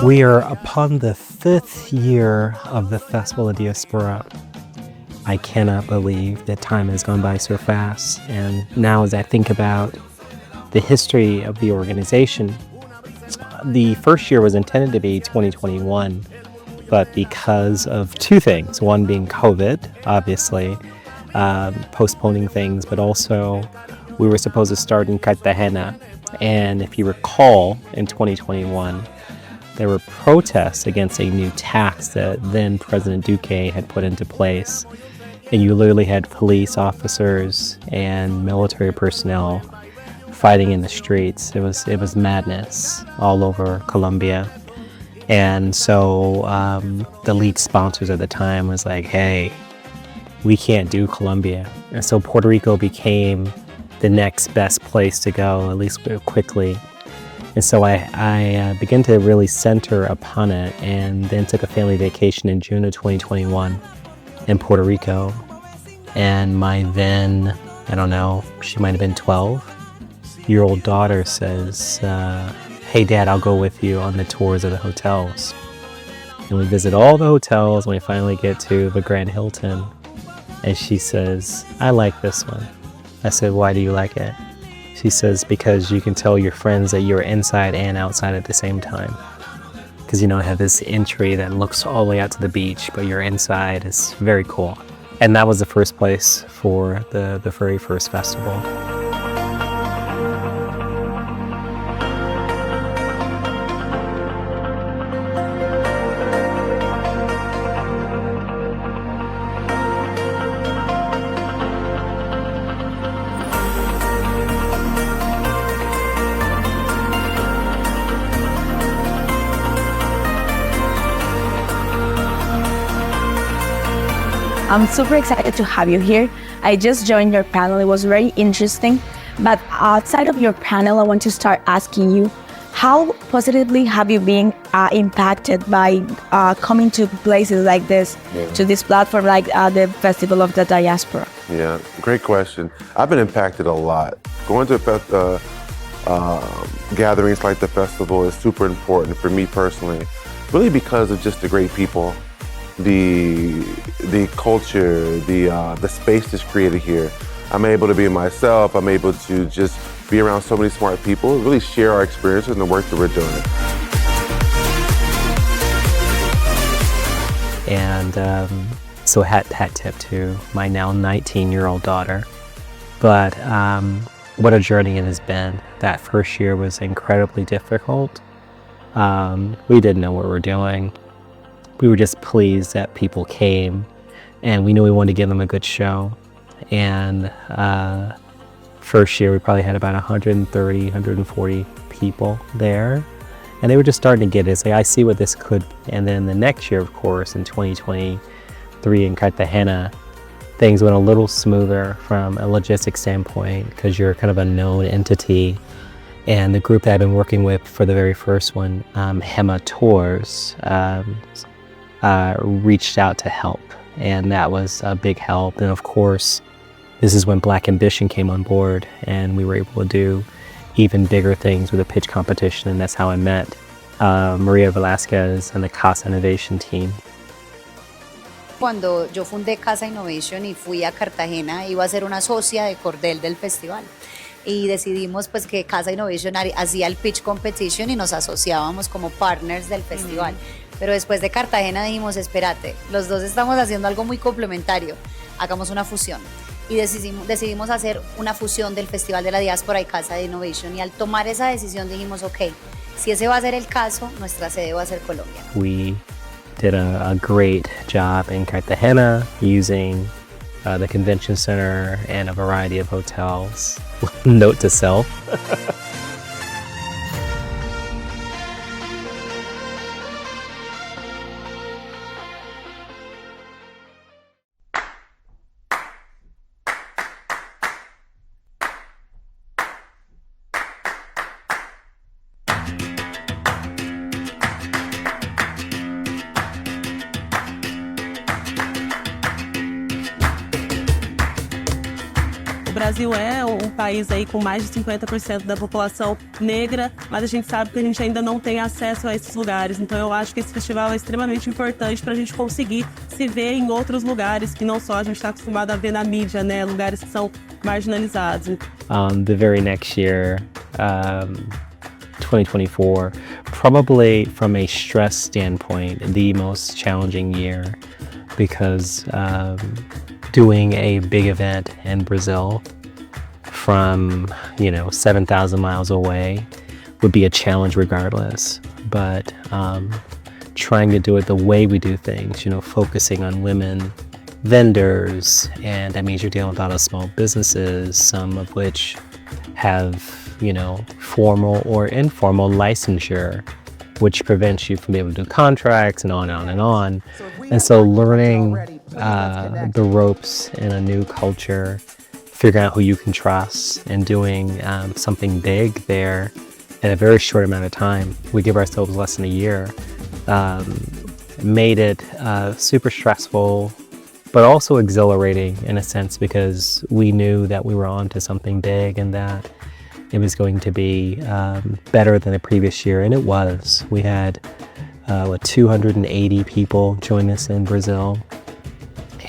We are upon the 5th year of the Festival of Diaspora. I cannot believe that time has gone by so fast. And now as I think about the history of the organization, the first year was intended to be 2021, but because of two things, one being COVID, obviously, postponing things, but also we were supposed to start in Cartagena. And if you recall, in 2021, there were protests against a new tax that then President Duque had put into place. And you literally had police officers and military personnel fighting in the streets. It was madness all over Colombia. And so the lead sponsors at the time was like, hey, we can't do Colombia. And so Puerto Rico became the next best place to go, at least quickly. And so I began to really center upon it, and then took a family vacation in June of 2021 in Puerto Rico. And my then, I don't know, she might have been 12-year-old daughter says, hey Dad, I'll go with you on the tours of the hotels. And we visit all the hotels, and we finally get to the Grand Hilton. And she says, I like this one. I said, why do you like it? She says, because you can tell your friends that you're inside and outside at the same time. Because, you know, I have this entry that looks all the way out to the beach, but you're inside. It's very cool. And that was the first place for the very first festival. I'm super excited to have you here. I just joined your panel. It was very interesting. But outside of your panel, I want to start asking you, how positively have you been impacted by coming to places like this, to this platform like the Festival of the Diaspora? Yeah, great question. I've been impacted a lot. Going to gatherings like the festival is super important for me personally, really because of just the great people, the culture, the space that's created here. I'm able to be myself. I'm able to just be around so many smart people, really share our experiences and the work that we're doing. And so hat tip to my now 19-year-old daughter. But what a journey it has been. That first year was incredibly difficult. We didn't know what we were doing. We were just pleased that people came, and we knew we wanted to give them a good show. And first year we probably had about 130, 140 people there, and they were just starting to get it. It's like, I see what this could be. And then the next year, of course, in 2023 in Cartagena, things went a little smoother from a logistics standpoint, because you're kind of a known entity. And the group that I've been working with for the very first one, Hema Tours, reached out to help, and that was a big help. And of course, this is when Black Ambition came on board, and we were able to do even bigger things with a pitch competition, and that's how I met Maria Velasquez and the Casa Innovation team. Cuando yo fundé Casa Innovation y fui a Cartagena, iba a ser una socia de cordel del festival. Y decidimos pues que Casa Innovation hacía el pitch competition y nos asociábamos como partners del festival. Pero después de Cartagena dijimos, espérate, los dos estamos haciendo algo muy complementario, hagamos una fusión. Y decidimos hacer una fusión del Festival de la Diáspora y Casa de Innovation. Y al tomar esa decisión dijimos, ok, si ese va a ser el caso, nuestra sede va a ser Colombia. We did a great job in Cartagena using the convention center and a variety of hotels. Note to self. Brasil é um país aí com mais de 50% da população negra, mas a gente sabe que a gente ainda não tem acesso a esses lugares. Então eu acho que esse festival é extremamente importante para a gente conseguir se ver em outros lugares que não só a gente está acostumado a ver na mídia, né? Lugares que são marginalizados. The very next year, 2024, probably from a stress standpoint, the most challenging year, because doing a big event in Brazil from 7,000 miles away would be a challenge regardless. But trying to do it the way we do things, focusing on women vendors, and that means you're dealing with a lot of small businesses, some of which have formal or informal licensure, which prevents you from being able to do contracts and on and on and on. And so learning the ropes in a new culture, figuring out who you can trust, and doing something big there in a very short amount of time. We give ourselves less than a year. Made it super stressful, but also exhilarating in a sense, because we knew that we were on to something big and that it was going to be better than the previous year, and it was. We had 280 people join us in Brazil,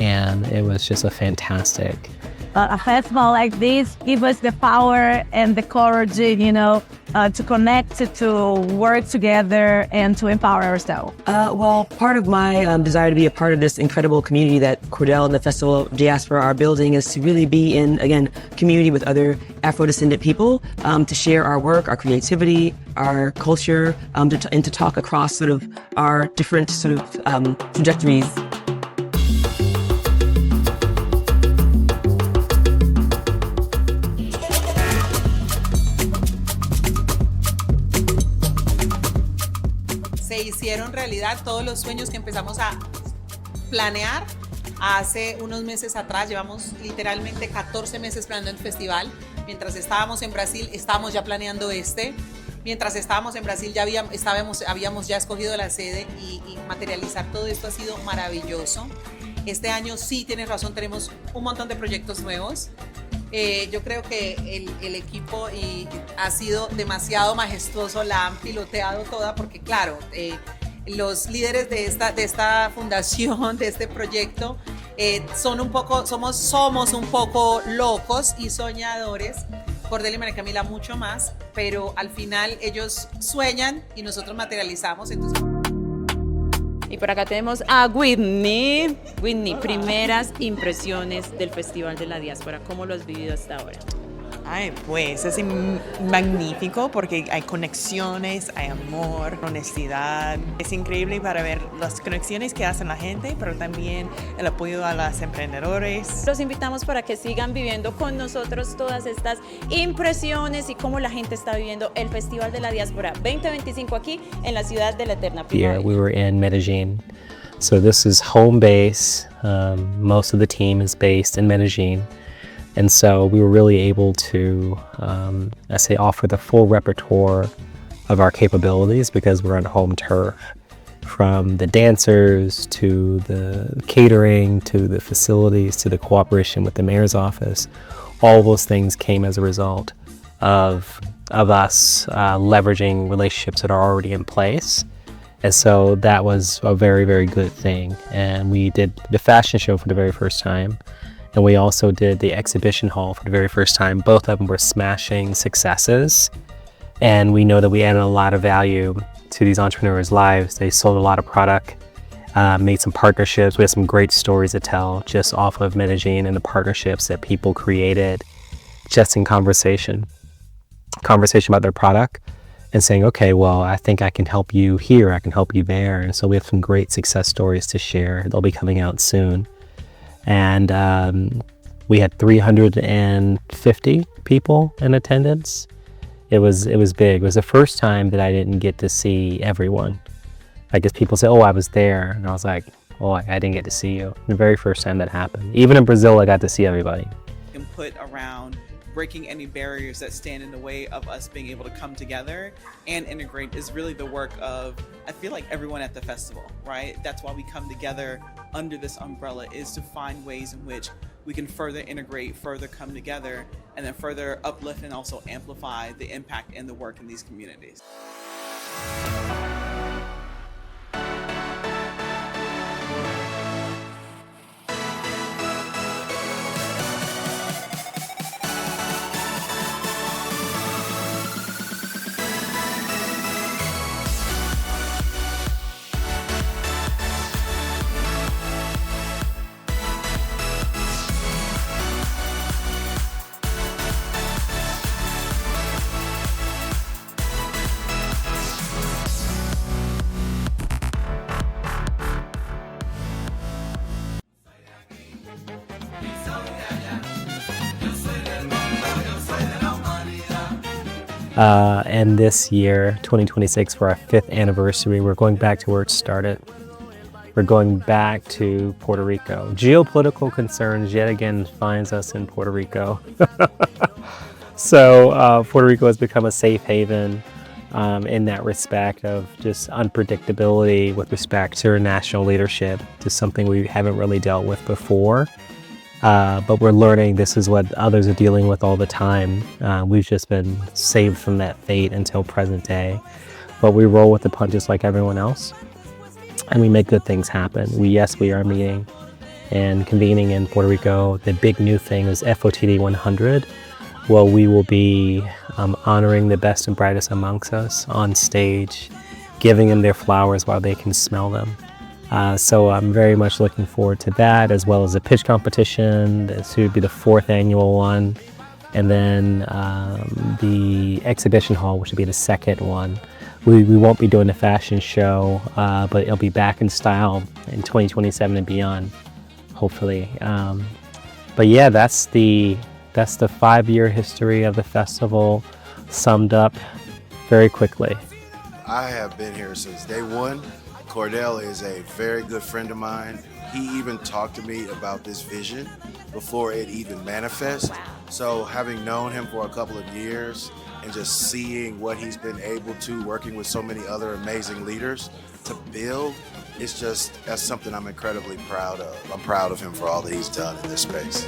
and it was just a fantastic. A festival like this gives us the power and the courage, to connect, to work together, and to empower ourselves. Well, part of my desire to be a part of this incredible community that Cordell and the Festival Diaspora are building is to really be in, again, community with other Afro-descendant people, to share our work, our creativity, our culture, and to talk across sort of our different sort of trajectories. Se hicieron realidad todos los sueños que empezamos a planear hace unos meses atrás. Llevamos literalmente 14 meses planeando el festival. Mientras estábamos en Brasil, estábamos ya planeando Mientras estábamos en Brasil, habíamos ya escogido la sede y materializar todo esto ha sido maravilloso. Este año sí, tienes razón, tenemos un montón de proyectos nuevos. Yo creo que el equipo ha sido demasiado majestuoso, la han piloteado toda, porque claro, los líderes de esta fundación, de este proyecto, somos un poco locos y soñadores. Cordell y María Camila mucho más, pero al final ellos sueñan y nosotros materializamos. Entonces... Y por acá tenemos a Whitney. Whitney, primeras impresiones del Festival de la Diáspora. ¿Cómo lo has vivido hasta ahora? Ay, pues es magnífico porque hay conexiones, hay amor, honestidad. Es increíble para ver las conexiones que hacen la gente, pero también el apoyo a los emprendedores. Los invitamos para que sigan viviendo con nosotros todas estas impresiones y cómo la gente está viviendo el Festival de la Diáspora 2025 aquí en la ciudad de la Eterna Primavera. We were in Medellin. So this is home base. Most of the team is based in Medellin. And so we were really able to, offer the full repertoire of our capabilities because we're on home turf. From the dancers to the catering to the facilities to the cooperation with the mayor's office, all those things came as a result of us leveraging relationships that are already in place. And so that was a very, very good thing. And we did the fashion show for the very first time. And we also did the exhibition hall for the very first time. Both of them were smashing successes. And we know that we added a lot of value to these entrepreneurs' lives. They sold a lot of product, made some partnerships. We had some great stories to tell just off of Medellin and the partnerships that people created just in conversation about their product and saying, okay, well, I think I can help you here, I can help you there. And so we have some great success stories to share. They'll be coming out soon. And we had 350 people in attendance. It was big. It was the first time that I didn't get to see everyone. I guess people say, oh, I was there. And I was like, oh, I didn't get to see you. The very first time that happened. Even in Brazil, I got to see everybody. And put around breaking any barriers that stand in the way of us being able to come together and integrate is really the work of, I feel like, everyone at the festival, right? That's why we come together under this umbrella, is to find ways in which we can further integrate, further come together, and then further uplift and also amplify the impact and the work in these communities. And this year, 2026, for our 5th anniversary, we're going back to where it started. We're going back to Puerto Rico. Geopolitical concerns yet again finds us in Puerto Rico. So Puerto Rico has become a safe haven in that respect of just unpredictability with respect to national leadership, just something we haven't really dealt with before. But we're learning this is what others are dealing with all the time. We've just been saved from that fate until present day. But we roll with the punches like everyone else, and we make good things happen. We are meeting and convening in Puerto Rico. The big new thing is FOTD 100. Well, we will be honoring the best and brightest amongst us on stage, giving them their flowers while they can smell them. So I'm very much looking forward to that, as well as a pitch competition. This would be the 4th annual one. And then the exhibition hall, which would be the 2nd one. We won't be doing the fashion show, but it'll be back in style in 2027 and beyond, hopefully. But yeah, that's the 5-year history of the festival summed up very quickly. I have been here since day one. Cordell is a very good friend of mine. He even talked to me about this vision before it even manifests. Wow. So having known him for a couple of years and just seeing what he's been able to, working with so many other amazing leaders to build, that's something I'm incredibly proud of. I'm proud of him for all that he's done in this space.